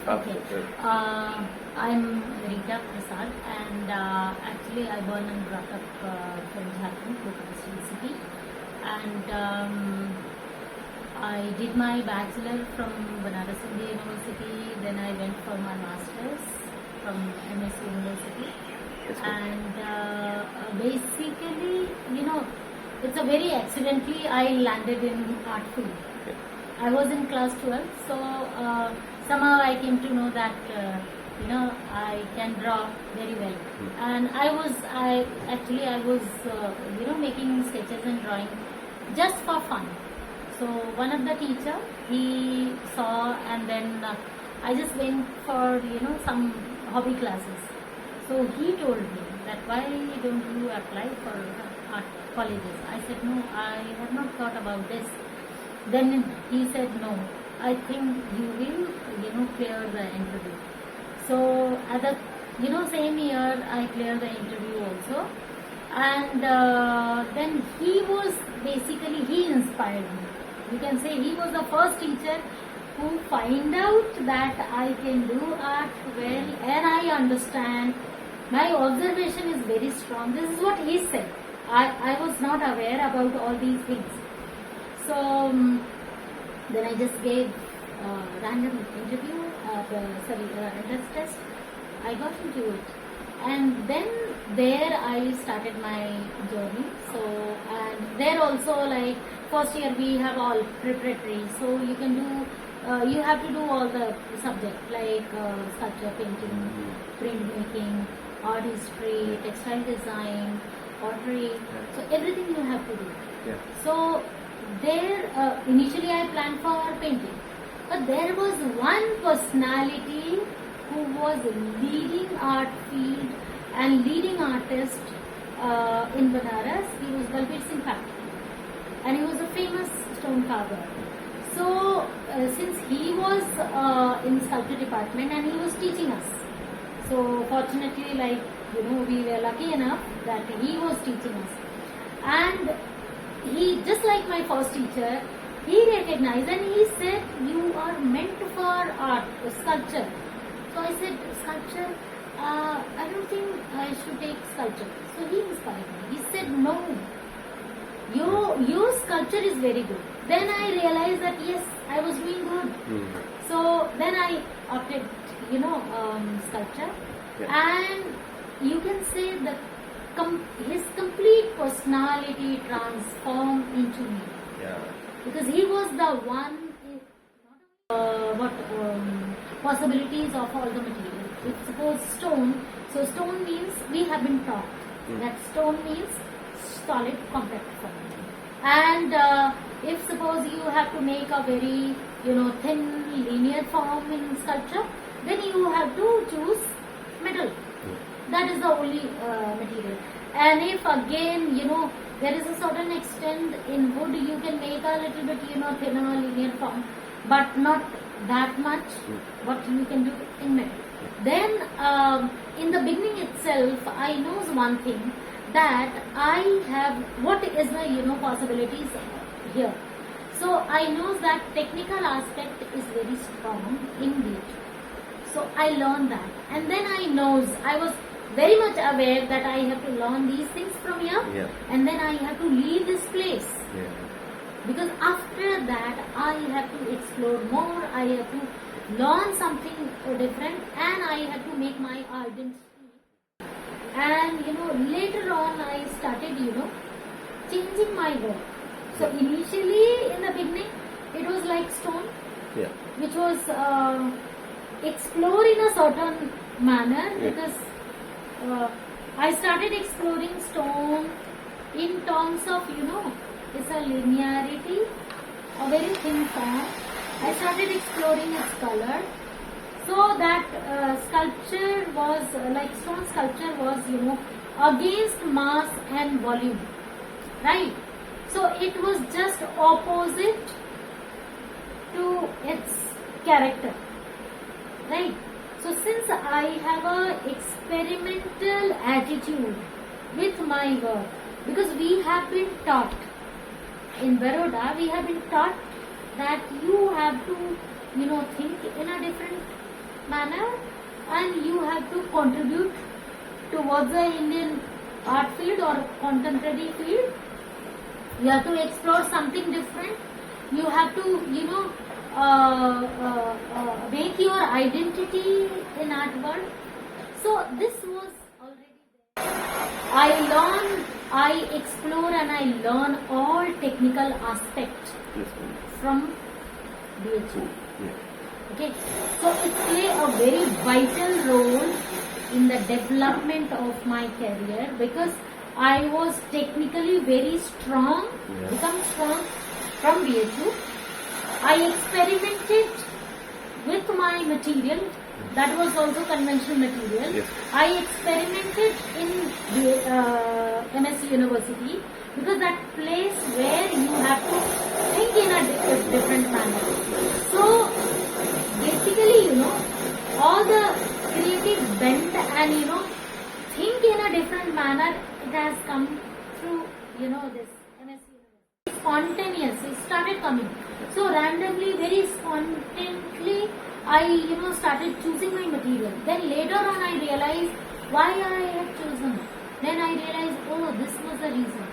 Okay. I'm Rita Prasad, and actually I born and brought up from Jharkhand, University, and I did my bachelor from Banaras Hindu University. Then I went for my masters from MS University, and basically, it's a very accidentally I landed in art field. I was in class 12, so somehow I came to know that I can draw very well, and I was making sketches and drawing just for fun. So one of the teacher, he saw, and then I just went for some hobby classes. So he told me that why don't you apply for art colleges? I said no, I have not thought about this. Then he said no, I think you will clear the interview. So at the same year I cleared the interview also, and then he inspired me. You can say he was the first teacher who find out that I can do art well, and I understand. My observation is very strong. This is what he said. I was not aware about all these things. So then I just gave random interview, entrance test. I got into it, and then there I started my journey. So, and there also, like first year we have all preparatory. So you can do, you have to do all the subject like sculpture, painting, printmaking, art history, textile design, pottery. So everything you have to do. Yeah. So there, initially I planned for painting, but there was one personality who was leading art field and leading artist in Banaras. He was Abir Space, and he was a famous stone carver. So since he was in sculpture department and he was teaching us, so fortunately, like we were lucky enough that he was teaching us, and he, just like my first teacher, he recognized and he said, you are meant for art, sculpture. So I said, sculpture, I don't think I should take sculpture. So he inspired me. He said, no, your sculpture is very good. Then I realized that yes, I was doing good. So then I opted, sculpture. Yeah. And you can say that his complete personality transformed into me. Yeah. Because he was the one, possibilities of all the material. If suppose stone, so stone means we have been taught that stone means solid compact form. And if suppose you have to make a very thin linear form in sculpture, then you have to choose metal. That is the only material. And if again there is a certain extent in wood, you can make a little bit thinner linear form, but not that much what you can do in metal. Then in the beginning itself, I knows one thing, that I have what is the possibilities here. So I know that technical aspect is very strong in it. So I learned that, and then I was very much aware that I have to learn these things from here, and then I have to leave this place. Yeah. Because after that, I have to explore more, I have to learn something different, and I have to make my identity. And later on I started changing my work. So initially in the beginning it was like stone, which was explored in a certain manner, because I started exploring stone in terms of it's a linearity, a very thin form. I started exploring its color, so that sculpture was like stone sculpture was against mass and volume, right? So it was just opposite to its character, right? So since I have a experimental attitude with my work, because we have been taught in Baroda, we have been taught that you have to think in a different manner, and you have to contribute towards the Indian art field or contemporary field. You have to explore something different. You have to, make your identity in art world. So this was already there. I explore and I learn all technical aspects from BHU. Okay, so it played a very vital role in the development of my career, because I was technically very strong, become strong from BHU. I experimented with my material, that was also conventional material. Yes. I experimented in MSc University, because that place where you have to think in a different manner. So basically, all the creative bent and think in a different manner, it has come through this MSc University. Spontaneous, it started coming. So randomly, very spontaneously, I started choosing my material. Then later on I realized why I had chosen. Then I realized, oh, this was the reason.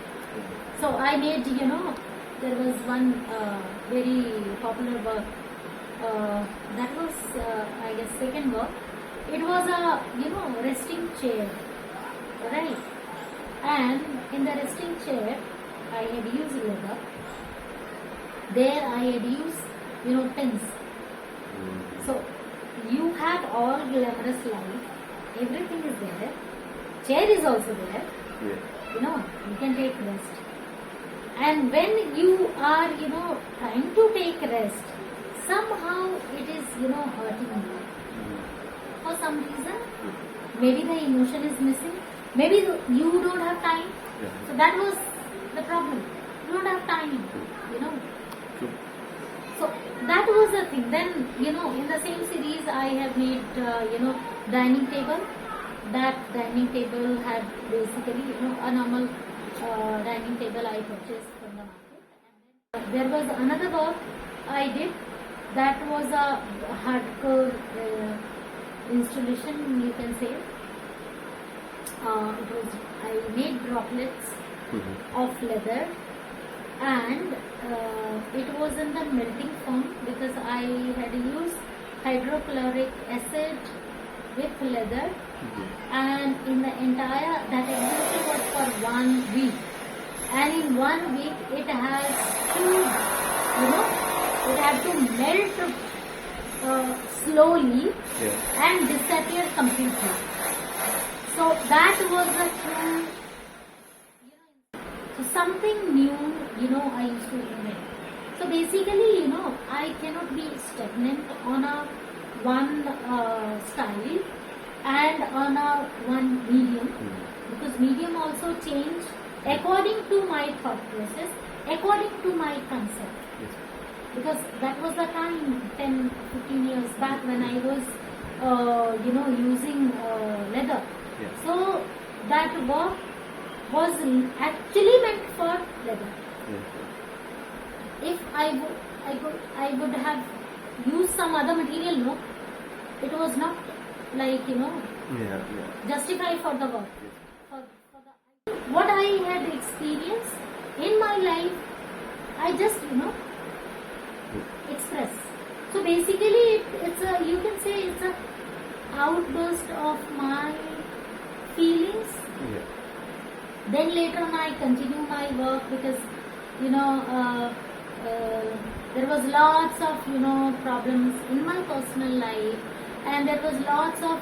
So I made, there was one very popular work. That was, I guess, second work. It was a, resting chair, right? And in the resting chair, I had used leather. There I had used, pins. So you have all glamorous life. Everything is there. Chair is also there. You can take rest. And when you are, trying to take rest, somehow it is, hurting you. For some reason, maybe the emotion is missing. Maybe you don't have time. So that was the problem. You don't have time, So that was the thing. Then, in the same series, I have made, dining table. That dining table had basically, a normal dining table I purchased from the market. And then there was another work I did. That was a hardcore installation, you can say. I made droplets of leather, and it was in the melting form, because I had used hydrochloric acid with leather, and in the entire, that exhibition was for 1 week, and in 1 week it has to, it had to melt slowly and disappear completely. So that was the true, so something new, I used to invent. So basically, I cannot be stagnant on a one style and on a one medium, because medium also changed according to my thought process, according to my concept. Because that was the time 10, 15 years back when I was, using leather. So that work was actually meant for leather. If I would have used some other material, no, it was not like, justified for the work. What I had experienced in my life, I just, express. So basically, it's a, you can say it's a outburst of my feelings. Then later on I continue my work, because there was lots of problems in my personal life, and there was lots of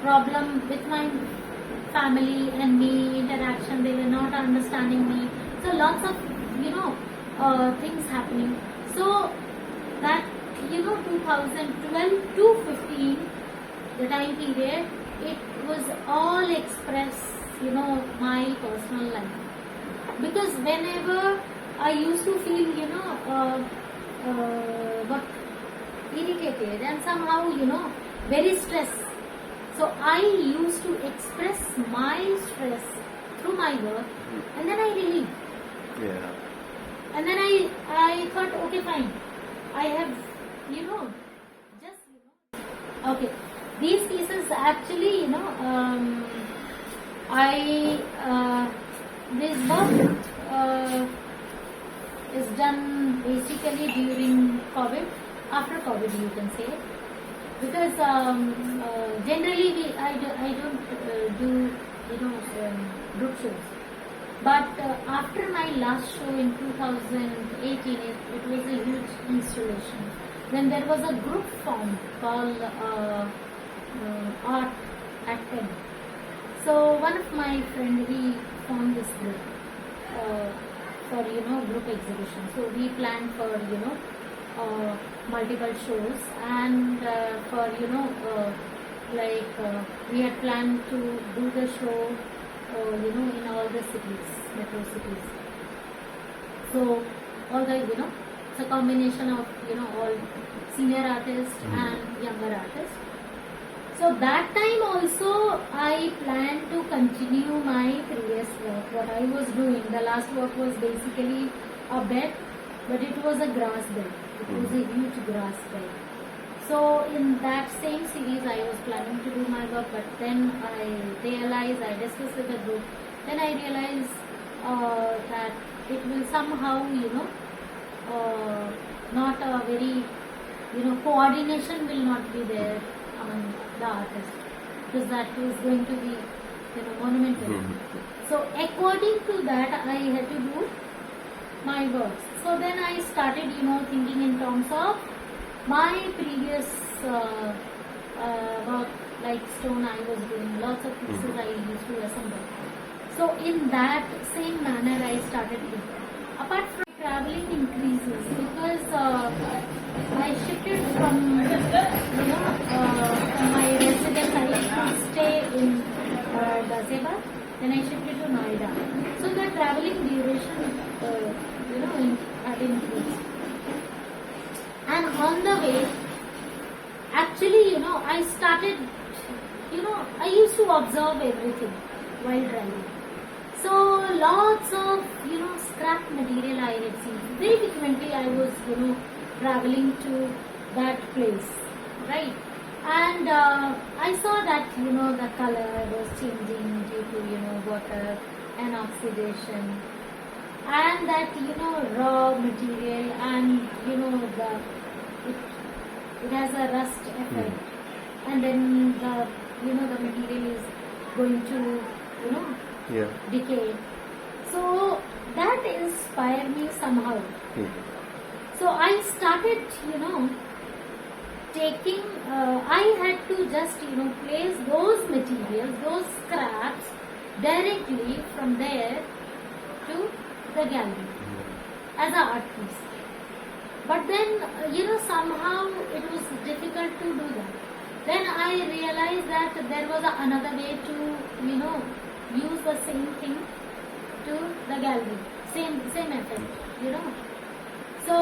problem with my family and me, interaction. They were not understanding me, so lots of things happening. So that 2012 to 15, the time period, it was all express my personal life, because whenever I used to feel irritated and somehow very stressed, so I used to express my stress through my work, and then I relieved. And then I thought, okay, fine, I have just Okay, these pieces actually, this work is done basically during COVID, after COVID you can say, because generally I don't do group shows, but after my last show in 2018, it was a huge installation. Then there was a group formed called Art at 10. So one of my friend, he formed this group for group exhibition. So we planned for multiple shows, and for we had planned to do the show in all the cities, metro cities. So all the it's a combination of all senior artists and younger artists. So that time also I planned to continue my previous work, what I was doing. The last work was basically a bed, but it was a grass bed. It was a huge grass bed. So in that same series I was planning to do my work, but then I discussed with the group, then I realized that it will somehow not a very coordination will not be there among the artists, because that is going to be monumental. So according to that I had to do my works. So then I started thinking in terms of my previous work, like stone I was doing, lots of pieces I used to assemble. So in that same manner I started it. Apart from traveling increases, because I shifted from my residence, I used to stay in Ghaziabad, then I shifted to Noida. So the traveling duration had increased. And on the way, actually, I started, I used to observe everything while driving. So lots of, scrap material I had seen. Very frequently I was, traveling to that place, right? And I saw that, the color was changing due to, water and oxidation. And that, raw material and, it has a rust effect. And then the material is going to, decay. So that inspired me somehow. So I started, taking, I had to just, place those materials, those scraps directly from there to the gallery as an art piece. But then, somehow it was difficult to do that. Then I realized that there was another way to, use the same thing to the gallery. Same effect, So,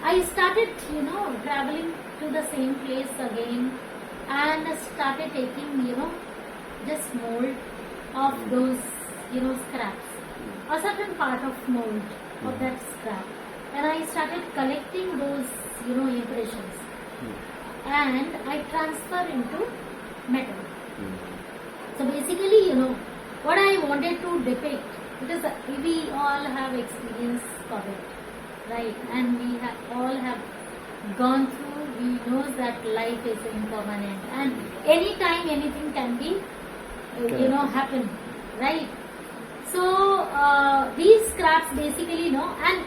I started, traveling to the same place again and started taking, just mold of those, scraps. A certain part of mold of that scrap. And I started collecting those, impressions. And I transfer into metal. So basically, what I wanted to depict, because we all have experienced COVID, right? And we all have gone through, we know that life is impermanent. And anytime anything can be, happen, right? So these scraps basically, and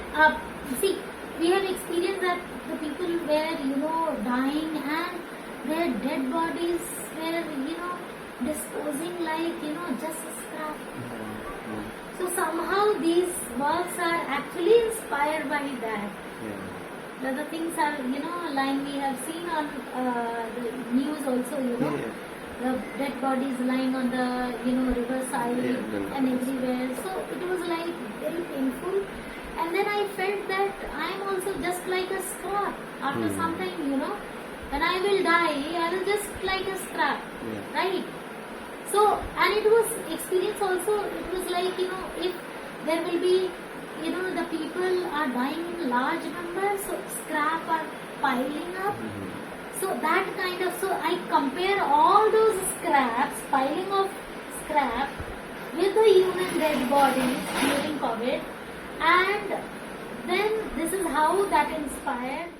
see, we have experienced that the people were, dying and their dead bodies were, disposing like, just a scrap. So somehow these works are actually inspired by that. The other things are, lying, we have seen on the news also, the dead bodies lying on the, riverside and everywhere. So it was like very painful. And then I felt that I am also just like a scrap. After some time, when I will die, I will just like a scrap, right? So, and it was experience also, it was like, if there will be, the people are dying in large numbers, so scrap are piling up. So that kind of, so I compare all those scraps, piling of scrap with the human dead bodies during COVID, and then this is how that inspired